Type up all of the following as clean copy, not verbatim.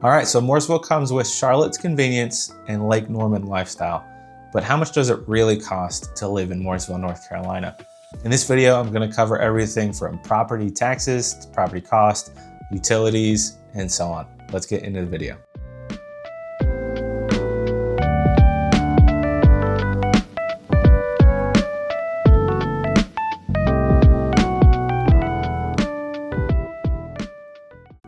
All right, so Mooresville comes with Charlotte's convenience and Lake Norman lifestyle, but how much does it really cost to live in Mooresville, North Carolina? In this video, I'm gonna cover everything from property taxes to property cost, utilities, and so on. Let's get into the video.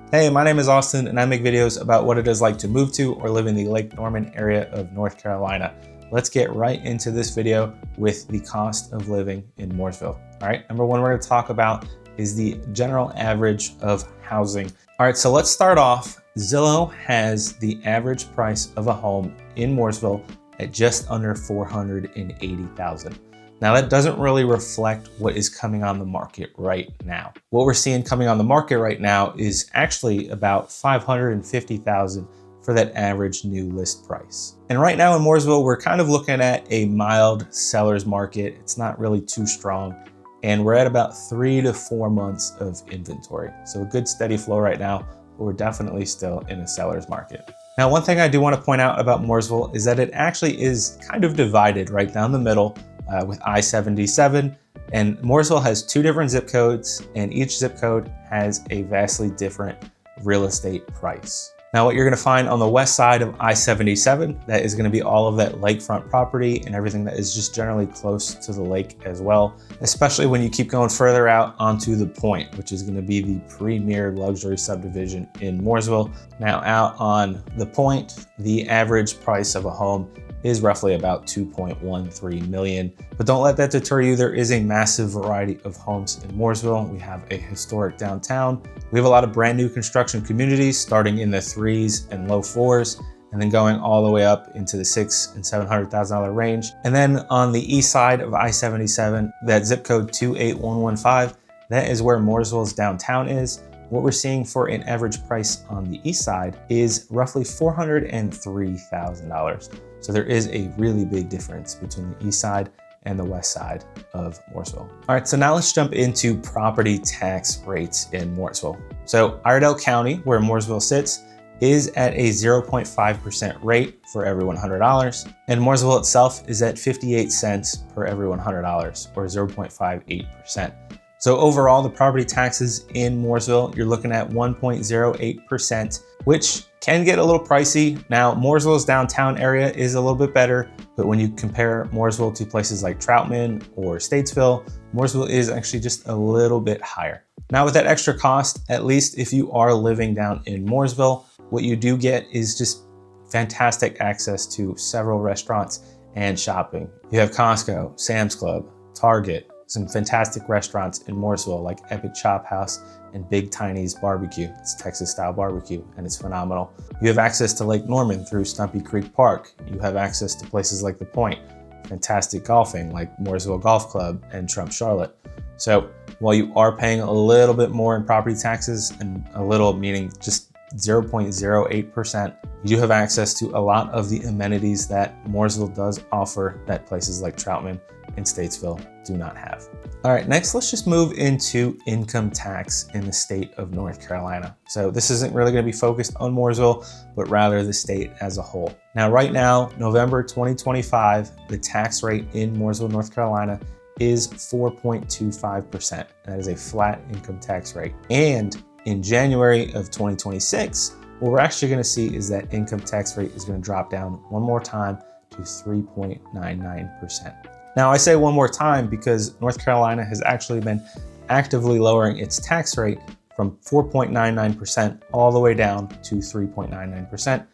Hey, my name is Austin and I make videos about what it is like to move to or live in the Lake Norman area of North Carolina. Let's get right into this video with the cost of living in Mooresville. All right, number one we're gonna talk about is the general average of housing. All right, so let's start off. Zillow has the average price of a home in Mooresville at just under $480,000. Now that doesn't really reflect what is coming on the market right now. What we're seeing coming on the market right now is actually about $550,000 for that average new list price. And right now in Mooresville, we're kind of looking at a mild seller's market. It's not really too strong. And we're at about 3 to 4 months of inventory. So a good steady flow right now, but we're definitely still in a seller's market. Now, one thing I do want to point out about Mooresville is that it actually is kind of divided right down the middle with I-77, and Mooresville has 2 different zip codes, and each zip code has a vastly different real estate price. Now, what you're gonna find on the west side of I-77, that is gonna be all of that lakefront property and everything that is just generally close to the lake as well, especially when you keep going further out onto the Point, which is gonna be the premier luxury subdivision in Mooresville. Now, out on the Point, the average price of a home is roughly about 2.13 million. But don't let that deter you. There is a massive variety of homes in Mooresville. We have a historic downtown. We have a lot of brand new construction communities starting in the 3s and low 4s, and then going all the way up into the $600,000 and $700,000 range. And then on the east side of I-77, that zip code 28115, that is where Mooresville's downtown is. What we're seeing for an average price on the east side is roughly $403,000. So there is a really big difference between the east side and the west side of Mooresville. All right, so now let's jump into property tax rates in Mooresville. So Iredell County, where Mooresville sits, is at a 0.5% rate for every $100. And Mooresville itself is at 58 cents per every $100, or 0.58%. So overall, the property taxes in Mooresville, you're looking at 1.08%, which can get a little pricey. Now, Mooresville's downtown area is a little bit better, but when you compare Mooresville to places like Troutman or Statesville, Mooresville is actually just a little bit higher. Now, with that extra cost, at least if you are living down in Mooresville, what you do get is just fantastic access to several restaurants and shopping. You have Costco, Sam's Club, Target, some fantastic restaurants in Mooresville like Epic Chop House and Big Tiny's Barbecue. It's Texas style barbecue and it's phenomenal. You have access to Lake Norman through Stumpy Creek Park. You have access to places like the Point, fantastic golfing like Mooresville Golf Club and Trump Charlotte. So while you are paying a little bit more in property taxes, and a little meaning just 0.08%, you do have access to a lot of the amenities that Mooresville does offer that places like Troutman and Statesville do not have. All right, next let's just move into income tax in the state of North Carolina. So this isn't really gonna be focused on Mooresville, but rather the state as a whole. Now, right now, November 2025, the tax rate in Mooresville, North Carolina is 4.25%. That is a flat income tax rate. And in January of 2026, what we're actually gonna see is that income tax rate is gonna drop down one more time to 3.99%. Now, I say one more time because North Carolina has actually been actively lowering its tax rate from 4.99% all the way down to 3.99%.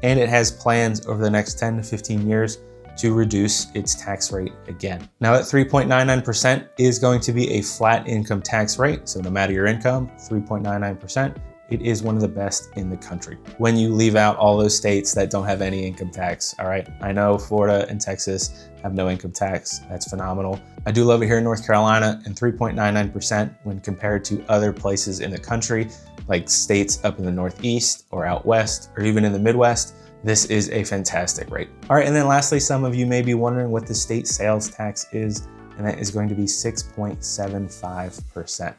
And it has plans over the next 10 to 15 years to reduce its tax rate again. Now, that 3.99% is going to be a flat income tax rate. So no matter your income, 3.99%. It is one of the best in the country. When you leave out all those states that don't have any income tax, all right? I know Florida and Texas have no income tax. That's phenomenal. I do love it here in North Carolina, and 3.99% when compared to other places in the country, like states up in the Northeast or out West, or even in the Midwest, this is a fantastic rate. All right, and then lastly, some of you may be wondering what the state sales tax is, and that is going to be 6.75%.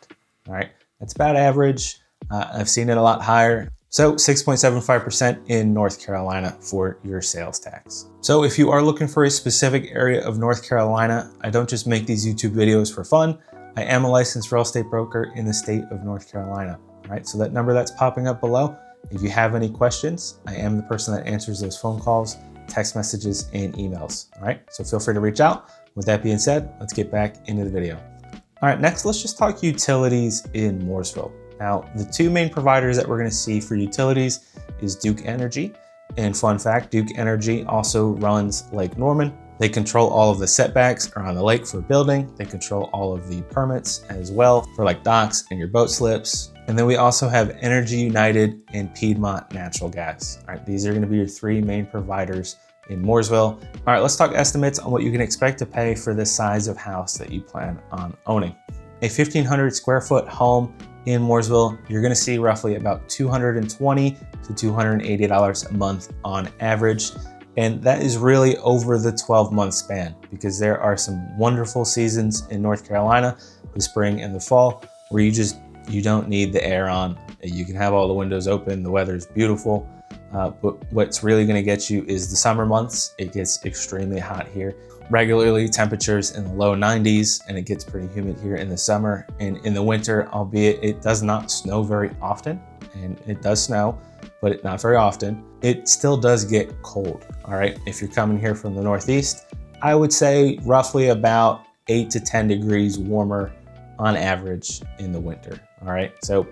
All right, that's about average. I've seen it a lot higher. So 6.75% in North Carolina for your sales tax. So if you are looking for a specific area of North Carolina, I don't just make these YouTube videos for fun. I am a licensed real estate broker in the state of North Carolina. All right, so that number that's popping up below, if you have any questions, I am the person that answers those phone calls, text messages, and emails. All right, so feel free to reach out. With that being said, let's get back into the video. All right, next, let's just talk utilities in Mooresville. Now, the two main providers that we're gonna see for utilities is Duke Energy. And fun fact, Duke Energy also runs Lake Norman. They control all of the setbacks around the lake for building. They control all of the permits as well for like docks and your boat slips. And then we also have Energy United and Piedmont Natural Gas. All right, these are gonna be your three main providers in Mooresville. All right, let's talk estimates on what you can expect to pay for this size of house that you plan on owning. A 1,500 square foot home in Mooresville, you're gonna see roughly about $220 to $280 a month on average. And that is really over the 12-month span, because there are some wonderful seasons in North Carolina, the spring and the fall, where you don't need the air on. You can have all the windows open, the weather's beautiful. But what's really gonna get you is the summer months. It gets extremely hot here. Regularly temperatures in the low 90s, and it gets pretty humid here in the summer. And in the winter, albeit it does not snow very often, and it does snow, but not very often, it still does get cold, all right? If you're coming here from the Northeast, I would say roughly about 8 to 10 degrees warmer on average in the winter, all right? So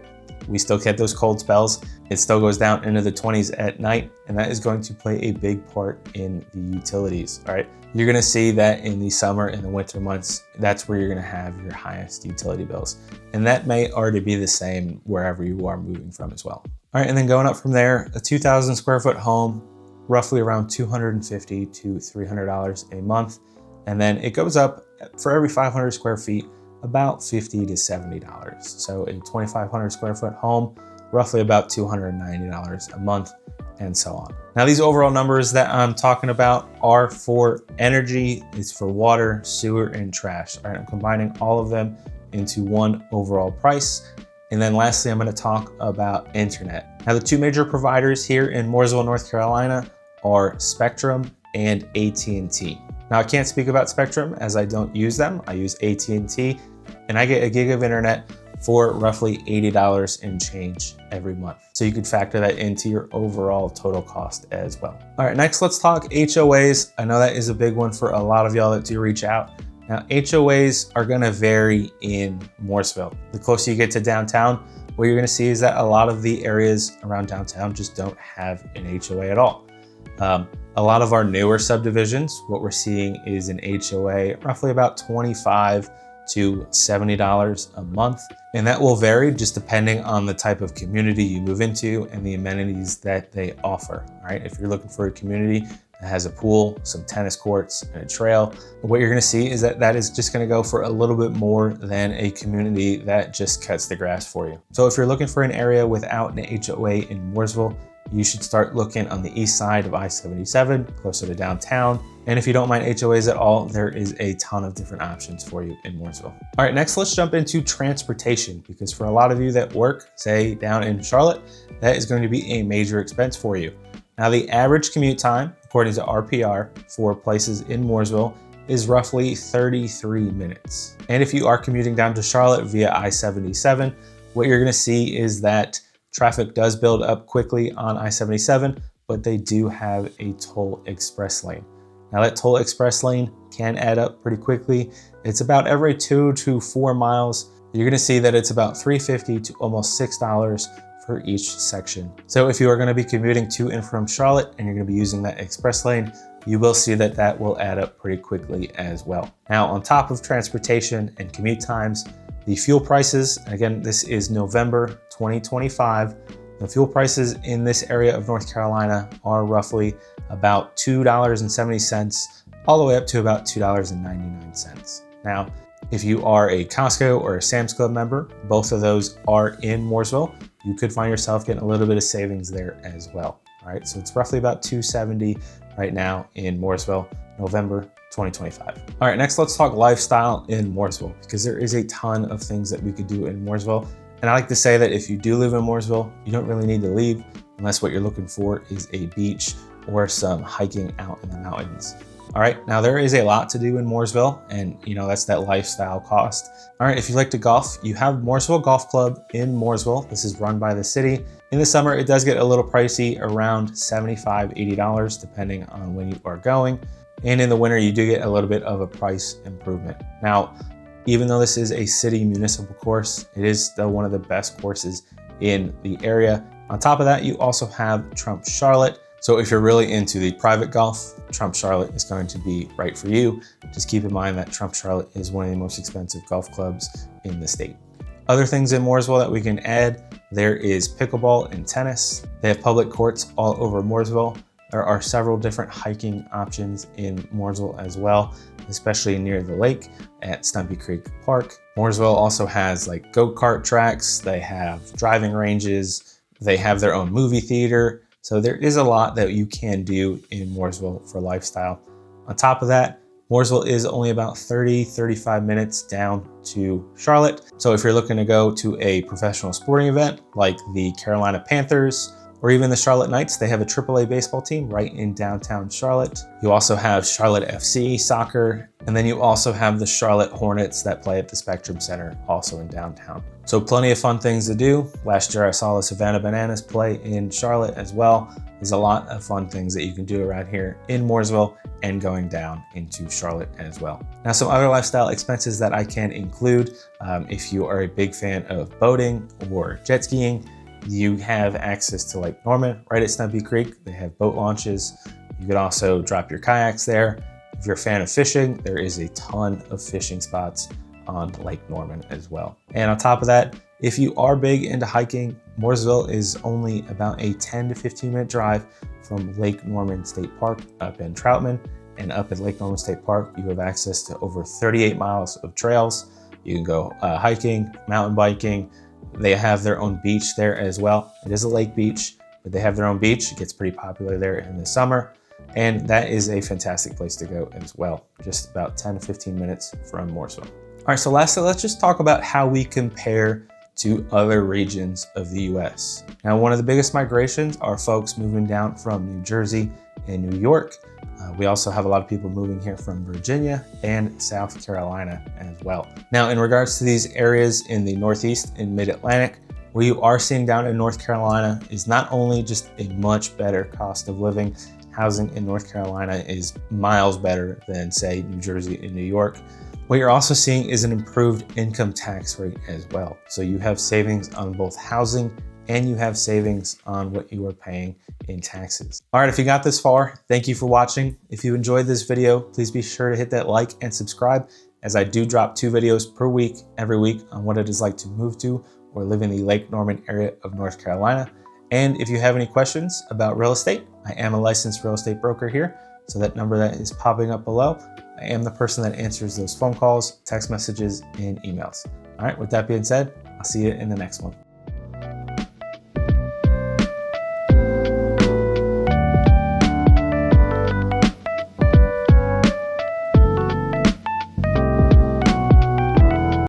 we still get those cold spells. It still goes down into the 20s at night, and that is going to play a big part in the utilities, all right? You're gonna see that in the summer and the winter months, that's where you're gonna have your highest utility bills. And that may already be the same wherever you are moving from as well. All right, and then going up from there, a 2,000 square foot home, roughly around $250 to $300 a month. And then it goes up for every 500 square feet, about $50 to $70. So a 2,500 square foot home, roughly about $290 a month, and so on. Now, these overall numbers that I'm talking about are for energy, it's for water, sewer, and trash. All right, I'm combining all of them into one overall price. And then lastly, I'm gonna talk about internet. Now, the two major providers here in Mooresville, North Carolina are Spectrum and AT&T. Now, I can't speak about Spectrum as I don't use them. I use AT&T, and I get a gig of internet for roughly $80 and change every month. So you could factor that into your overall total cost as well. All right, next let's talk HOAs. I know that is a big one for a lot of y'all that do reach out. Now, HOAs are gonna vary in Mooresville. The closer you get to downtown, what you're gonna see is that a lot of the areas around downtown just don't have an HOA at all. A lot of our newer subdivisions, what we're seeing is an HOA roughly about $25 to $70 a month. And that will vary just depending on the type of community you move into and the amenities that they offer, right? If you're looking for a community that has a pool, some tennis courts, and a trail, what you're gonna see is that is just gonna go for a little bit more than a community that just cuts the grass for you. So if you're looking for an area without an HOA in Mooresville, you should start looking on the east side of I-77, closer to downtown. And if you don't mind HOAs at all, there is a ton of different options for you in Mooresville. All right, next let's jump into transportation, because for a lot of you that work, say down in Charlotte, that is going to be a major expense for you. Now, the average commute time, according to RPR, for places in Mooresville is roughly 33 minutes. And if you are commuting down to Charlotte via I-77, what you're gonna see is that traffic does build up quickly on I-77, but they do have a toll express lane. Now, that toll express lane can add up pretty quickly. It's about every 2 to 4 miles. You're gonna see that it's about $3.50 to almost $6 for each section. So if you are gonna be commuting to and from Charlotte and you're gonna be using that express lane, you will see that that will add up pretty quickly as well. Now, on top of transportation and commute times, the fuel prices, again, this is November 2025. The fuel prices in this area of North Carolina are roughly about $2.70 all the way up to about $2.99. Now, if you are a Costco or a Sam's Club member, both of those are in Mooresville, you could find yourself getting a little bit of savings there as well. All right, so it's roughly about $2.70 right now in Mooresville, November 2025. All right, next let's talk lifestyle in Mooresville, because there is a ton of things that we could do in Mooresville. And I like to say that if you do live in Mooresville, you don't really need to leave unless what you're looking for is a beach or some hiking out in the mountains. All right, now there is a lot to do in Mooresville, and that's that lifestyle cost. All right, if you like to golf, you have Mooresville Golf Club in Mooresville. This is run by the city. In the summer, it does get a little pricey, around $75, $80, depending on when you are going. And in the winter, you do get a little bit of a price improvement. Now, even though this is a city municipal course, it is still one of the best courses in the area. On top of that, you also have Trump Charlotte. So if you're really into the private golf, Trump Charlotte is going to be right for you. Just keep in mind that Trump Charlotte is one of the most expensive golf clubs in the state. Other things in Mooresville that we can add, there is pickleball and tennis. They have public courts all over Mooresville. There are several different hiking options in Mooresville as well, especially near the lake at Stumpy Creek Park. Mooresville also has like go-kart tracks. They have driving ranges. They have their own movie theater. So there is a lot that you can do in Mooresville for lifestyle. On top of that, Mooresville is only about 30-35 minutes down to Charlotte. So if you're looking to go to a professional sporting event like the Carolina Panthers or even the Charlotte Knights, they have a AAA baseball team right in downtown Charlotte. You also have Charlotte FC soccer, and then you also have the Charlotte Hornets that play at the Spectrum Center, also in downtown. So plenty of fun things to do. Last year I saw the Savannah Bananas play in Charlotte as well. There's a lot of fun things that you can do around here in Mooresville and going down into Charlotte as well. Now, some other lifestyle expenses that I can include, if you are a big fan of boating or jet skiing, you have access to Lake Norman right at Stumpy Creek. They have boat launches. You could also drop your kayaks there. If you're a fan of fishing, there is a ton of fishing spots on Lake Norman as well. And on top of that, if you are big into hiking, Mooresville is only about a 10 to 15 minute drive from Lake Norman State Park up in Troutman. And up at Lake Norman State Park, you have access to over 38 miles of trails. You can go hiking, mountain biking. They have their own beach there as well. It is a lake beach, but they have their own beach. It gets pretty popular there in the summer. And that is a fantastic place to go as well. Just about 10 to 15 minutes from Mooresville. All right, so lastly, let's just talk about how we compare to other regions of the US. Now, one of the biggest migrations are folks moving down from New Jersey and New York. We also have a lot of people moving here from Virginia and South Carolina as well. Now, in regards to these areas in the Northeast and Mid-Atlantic, what you are seeing down in North Carolina is not only just a much better cost of living. Housing in North Carolina is miles better than, say, New Jersey and New York. What you're also seeing is an improved income tax rate as well. So you have savings on both housing and you have savings on what you are paying in taxes. All right, if you got this far, thank you for watching. If you enjoyed this video, please be sure to hit that like and subscribe, as I do drop 2 videos per week, every week, on what it is like to move to or live in the Lake Norman area of North Carolina. And if you have any questions about real estate, I am a licensed real estate broker here. So that number that is popping up below, I am the person that answers those phone calls, text messages, and emails. All right, with that being said, I'll see you in the next one.